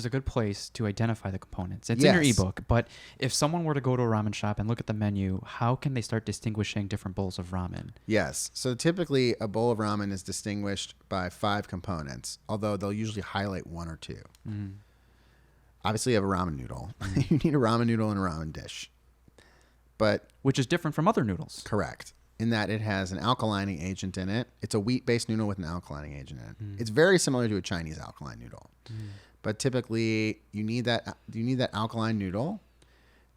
is a good place to identify the components. It's in your ebook, but if someone were to go to a ramen shop and look at the menu, how can they start distinguishing different bowls of ramen? Yes. So typically a bowl of ramen is distinguished by 5 components, although they'll usually highlight 1 or 2. Obviously you have a ramen noodle. You need a ramen noodle and a ramen dish. But which is different from other noodles. Correct. In that it has an alkalining agent in it. It's a wheat-based noodle with an alkalining agent in it. It's very similar to a Chinese alkaline noodle. But typically you need that alkaline noodle.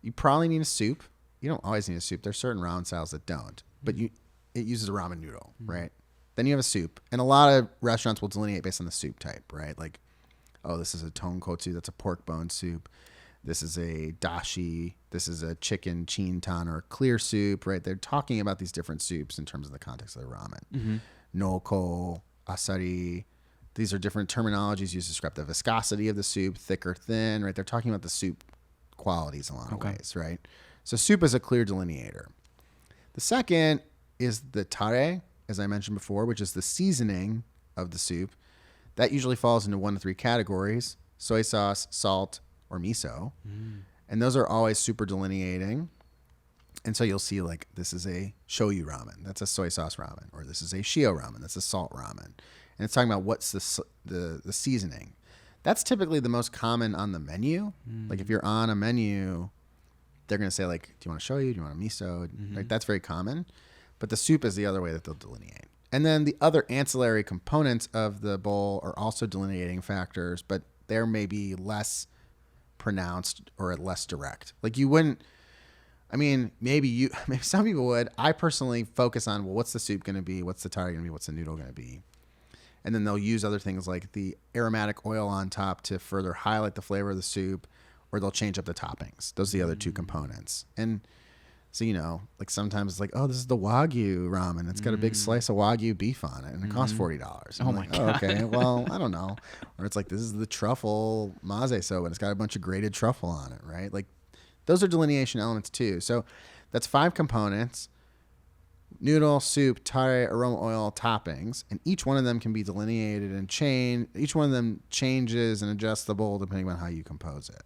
You probably need a soup. You don't always need a soup. There's certain ramen styles that don't. But it uses a ramen noodle, right? Then you have a soup. And a lot of restaurants will delineate based on the soup type, right? Like, oh, this is a tonkotsu, that's a pork bone soup. This is a dashi. This is a chicken chintan or clear soup, right? They're talking about these different soups in terms of the context of the ramen. Noko, asari. These are different terminologies used to describe the viscosity of the soup, thick or thin, right? They're talking about the soup qualities in a lot of ways, right? So soup is a clear delineator. The second is the tare, as I mentioned before, which is the seasoning of the soup. That usually falls into 1 to 3 categories: soy sauce, salt, or miso. And those are always super delineating. And so you'll see like, this is a shoyu ramen, that's a soy sauce ramen, or this is a shio ramen, that's a salt ramen. And it's talking about what's the seasoning. That's typically the most common on the menu. Like if you're on a menu, they're going to say like, do you want a shoyu? Do you want a miso? Like that's very common. But the soup is the other way that they'll delineate. And then the other ancillary components of the bowl are also delineating factors, but they're maybe less pronounced or less direct. Like you wouldn't, I mean, maybe some people would. I personally focus on, well, what's the soup going to be? What's the tare going to be? What's the noodle going to be? And then they'll use other things like the aromatic oil on top to further highlight the flavor of the soup, or they'll change up the toppings. Those are the other 2 components. And so, like sometimes it's like, oh, this is the Wagyu ramen. It's got a big slice of Wagyu beef on it, and it costs $40. Oh, my God. Okay, well, I don't know. Or it's like, this is the truffle maze soba, and it's got a bunch of grated truffle on it, right? Like, those are delineation elements too. So that's 5 components: noodle, soup, tare, aroma oil, toppings. And each one of them can be delineated and changed. Each one of them changes and adjusts the bowl depending on how you compose it.